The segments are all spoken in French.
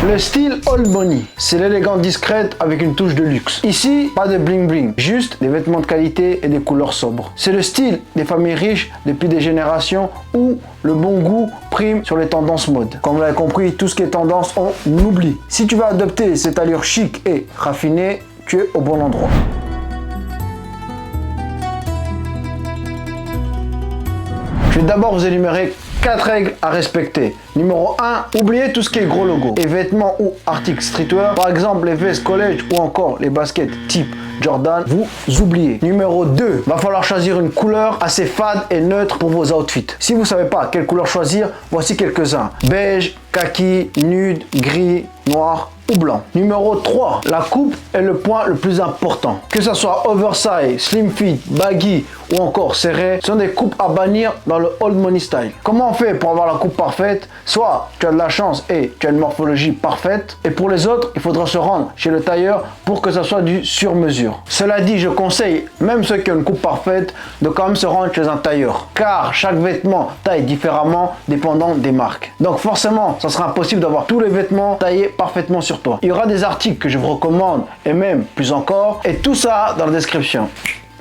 Le style old money, c'est l'élégance discrète avec une touche de luxe. Ici, pas de bling bling, juste des vêtements de qualité et des couleurs sobres. C'est le style des familles riches depuis des générations où le bon goût prime sur les tendances mode. Comme vous l'avez compris, tout ce qui est tendance, on oublie. Si tu veux adopter cette allure chic et raffinée, tu es au bon endroit. Je vais d'abord vous énumérer 4 règles à respecter. Numéro 1, oubliez tout ce qui est gros logo et vêtements ou articles streetwear, par exemple les vestes college ou encore les baskets type Jordan, vous oubliez. Numéro 2, va falloir choisir une couleur assez fade et neutre pour vos outfits. Si vous ne savez pas quelle couleur choisir, voici quelques-uns. Beige, kaki, nude, gris, noir ou blanc. Numéro 3, la coupe est le point le plus important. Que ce soit oversize, slim fit, baggy ou encore serré, ce sont des coupes à bannir dans le old money style. Comment on fait pour avoir la coupe parfaite? Soit tu as de la chance et tu as une morphologie parfaite, et pour les autres, il faudra se rendre chez le tailleur pour que ça soit du sur-mesure. Cela dit, je conseille, même ceux qui ont une coupe parfaite, de quand même se rendre chez un tailleur, car chaque vêtement taille différemment dépendant des marques. Donc forcément, ça sera impossible d'avoir tous les vêtements taillés parfaitement sur toi. Il y aura des articles que je vous recommande, et même plus encore, et tout ça dans la description.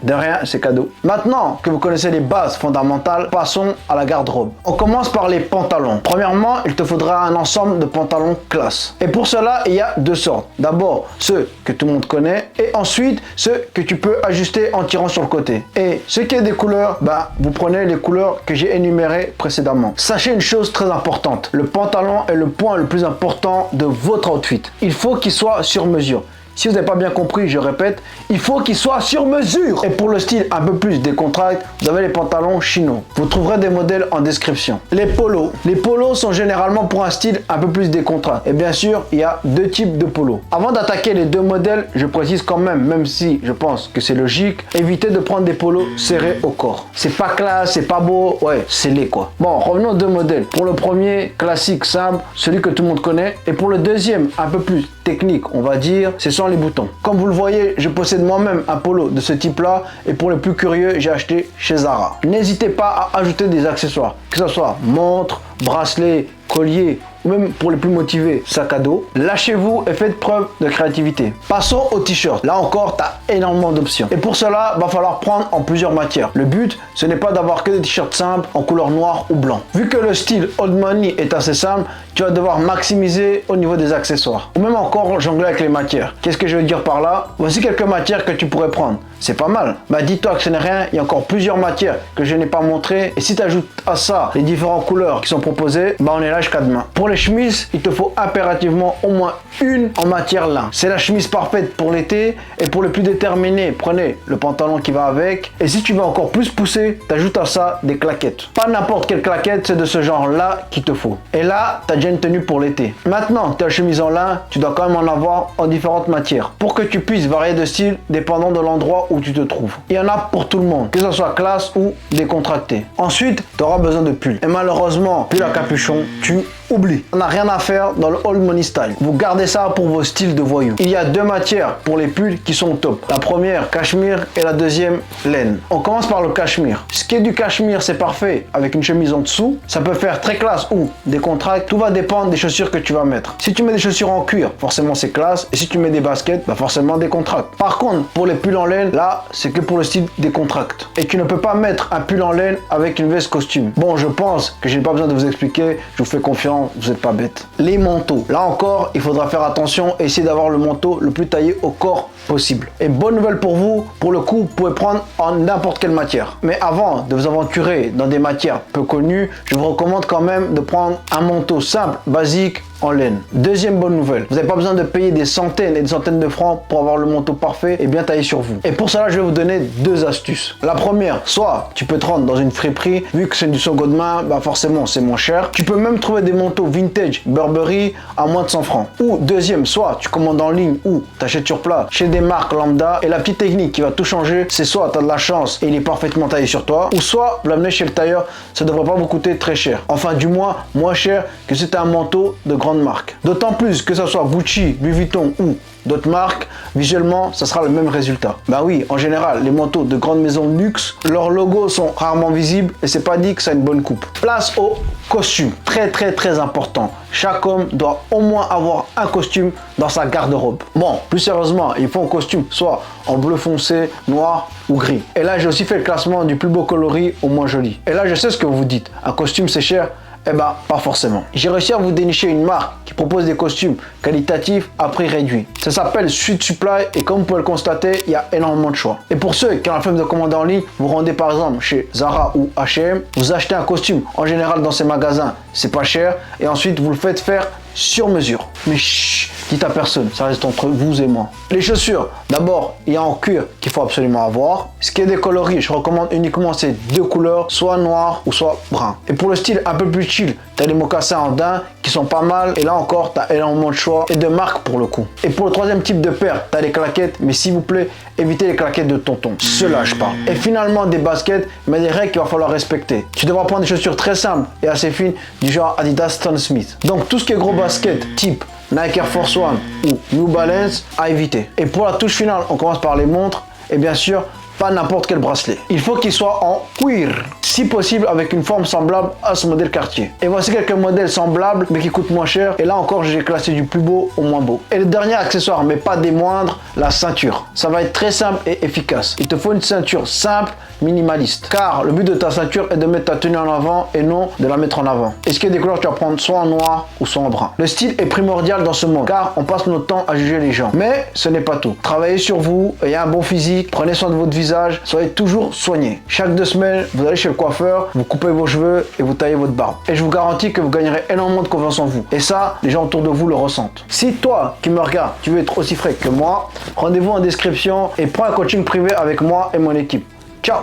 De rien, c'est cadeau. Maintenant que vous connaissez les bases fondamentales, passons à la garde-robe. On commence par les pantalons. Premièrement, il te faudra un ensemble de pantalons classe. Et pour cela, il y a deux sortes. D'abord, ceux que tout le monde connaît, et ensuite, ceux que tu peux ajuster en tirant sur le côté. Et ce qui est des couleurs, vous prenez les couleurs que j'ai énumérées précédemment. Sachez une chose très importante. Le pantalon est le point le plus important de votre outfit. Il faut qu'il soit sur mesure. Si vous n'avez pas bien compris, je répète, il faut qu'il soit sur mesure. Et pour le style un peu plus décontracté, vous avez les pantalons chino. Vous trouverez des modèles en description. Les polos. Les polos sont généralement pour un style un peu plus décontracté. Et bien sûr, il y a deux types de polos. Avant d'attaquer les deux modèles, je précise quand même si je pense que c'est logique, évitez de prendre des polos serrés au corps. C'est pas classe, c'est pas beau, ouais, c'est laid quoi. Bon, revenons aux deux modèles. Pour le premier, classique, simple, celui que tout le monde connaît. Et pour le deuxième, un peu plus technique, on va dire, ce sont les boutons. Comme vous le voyez, je possède moi-même un polo de ce type-là, et pour les plus curieux, j'ai acheté chez Zara. N'hésitez pas à ajouter des accessoires, que ce soit montre, bracelet, collier, ou même pour les plus motivés, sac à dos. Lâchez-vous et faites preuve de créativité. Passons au t-shirt. Là encore, tu as énormément d'options. Et pour cela, va falloir prendre en plusieurs matières. Le but, ce n'est pas d'avoir que des t-shirts simples en couleur noire ou blanc. Vu que le style old money est assez simple, tu vas devoir maximiser au niveau des accessoires. Ou même encore jongler avec les matières. Qu'est-ce que je veux dire par là? Voici quelques matières que tu pourrais prendre. C'est pas mal. Dis-toi que ce n'est rien, il y a encore plusieurs matières que je n'ai pas montrées. Et si tu ajoutes à ça les différentes couleurs qui sont proposées, on est là jusqu'à demain. Pour les chemises, il te faut impérativement au moins une en matière lin. C'est la chemise parfaite pour l'été, et pour les plus déterminés, prenez le pantalon qui va avec. Et si tu veux encore plus pousser, tu ajoutes à ça des claquettes. Pas n'importe quelle claquette, c'est de ce genre-là qu'il te faut. Et là, tu as déjà une tenue pour l'été. Maintenant que tu as la chemise en lin, tu dois quand même en avoir en différentes matières pour que tu puisses varier de style dépendant de l'endroit où tu te trouves. Il y en a pour tout le monde, que ce soit classe ou décontracté. Ensuite, tu auras besoin de pulls. Et malheureusement, pull à capuchon, tu oublies. On n'a rien à faire dans le old money style. Vous gardez ça pour vos styles de voyous. Il y a deux matières pour les pulls qui sont au top. La première, cachemire, et la deuxième, laine. On commence par le cachemire. Ce qui est du cachemire, c'est parfait avec une chemise en dessous. Ça peut faire très classe ou décontracté. Tout va dépendre des chaussures que tu vas mettre. Si tu mets des chaussures en cuir, forcément c'est classe. Et si tu mets des baskets, forcément décontracté. Par contre, pour les pulls en laine, là, c'est que pour le style décontracté. Et tu ne peux pas mettre un pull en laine avec une veste costume. Bon, je pense que j'ai pas besoin de vous expliquer. Je vous fais confiance, vous n'êtes pas bête. Les manteaux. Là encore, il faudra faire attention et essayer d'avoir le manteau le plus taillé au corps possible. Et bonne nouvelle pour vous, pour le coup, vous pouvez prendre en n'importe quelle matière. Mais avant de vous aventurer dans des matières peu connues, je vous recommande quand même de prendre un manteau simple, basique, en laine. Deuxième bonne nouvelle, vous n'avez pas besoin de payer des centaines et des centaines de francs pour avoir le manteau parfait et bien taillé sur vous. Et pour cela, je vais vous donner deux astuces. La première, soit tu peux te rendre dans une friperie, vu que c'est du seconde main, forcément c'est moins cher. Tu peux même trouver des manteaux vintage Burberry à moins de 100 francs. Ou deuxième, soit tu commandes en ligne ou tu achètes sur place chez des marques lambda. Et la petite technique qui va tout changer, c'est soit tu as de la chance et il est parfaitement taillé sur toi, ou soit vous l'amenez chez le tailleur, ça ne devrait pas vous coûter très cher. Enfin du moins, moins cher que si tu as un manteau de grande grandes marques. D'autant plus que ce soit Gucci, Louis Vuitton ou d'autres marques, visuellement, ça sera le même résultat. Bah oui, en général, les manteaux de grandes maisons de luxe, leurs logos sont rarement visibles et c'est pas dit que ça a une bonne coupe. Place au costume, très important. Chaque homme doit au moins avoir un costume dans sa garde-robe. Bon, plus sérieusement, il faut un costume soit en bleu foncé, noir ou gris. Et là, j'ai aussi fait le classement du plus beau coloris au moins joli. Et là, je sais ce que vous dites, un costume c'est cher. Eh ben, pas forcément. J'ai réussi à vous dénicher une marque qui propose des costumes qualitatifs à prix réduit. Ça s'appelle Sweet Supply et comme vous pouvez le constater, il y a énormément de choix. Et pour ceux qui ont la flemme de commander en ligne, vous rendez par exemple chez Zara ou H&M, vous achetez un costume. En général, dans ces magasins, c'est pas cher et ensuite vous le faites faire sur mesure. Mais chut, dites à personne, ça reste entre vous et moi. Les chaussures, d'abord, il y a en cuir qu'il faut absolument avoir. Ce qui est des coloris, je recommande uniquement ces deux couleurs, soit noir ou soit brun. Et pour le style un peu plus chill, tu as les mocassins en daim qui sont pas mal. Et là encore, tu as énormément de choix et de marques pour le coup. Et pour le troisième type de paire, tu as les claquettes, mais s'il vous plaît, évitez les claquettes de tonton. Cela, je parle. Et finalement, des baskets, mais des règles qu'il va falloir respecter. Tu devras prendre des chaussures très simples et assez fines, du genre Adidas Stan Smith. Donc tout ce qui est gros basket, type Nike Air Force One ou New Balance, à éviter. Et pour la touche finale, on commence par les montres et bien sûr, pas n'importe quel bracelet. Il faut qu'il soit en cuir, si possible avec une forme semblable à ce modèle Cartier. Et voici quelques modèles semblables mais qui coûtent moins cher. Et là encore, j'ai classé du plus beau au moins beau. Et le dernier accessoire, mais pas des moindres, la ceinture. Ça va être très simple et efficace. Il te faut une ceinture simple, minimaliste. Car le but de ta ceinture est de mettre ta tenue en avant et non de la mettre en avant. Et ce qui est des couleurs, tu vas prendre soit en noir ou soit en brun. Le style est primordial dans ce monde car on passe notre temps à juger les gens. Mais ce n'est pas tout. Travaillez sur vous, ayez un bon physique, prenez soin de votre visage, soyez toujours soigné. Chaque 2 semaines, vous allez chez le coiffeur, vous coupez vos cheveux et vous taillez votre barbe. Et je vous garantis que vous gagnerez énormément de confiance en vous. Et ça, les gens autour de vous le ressentent. Si toi qui me regardes, tu veux être aussi frais que moi, rendez-vous en description et prends un coaching privé avec moi et mon équipe. Ciao!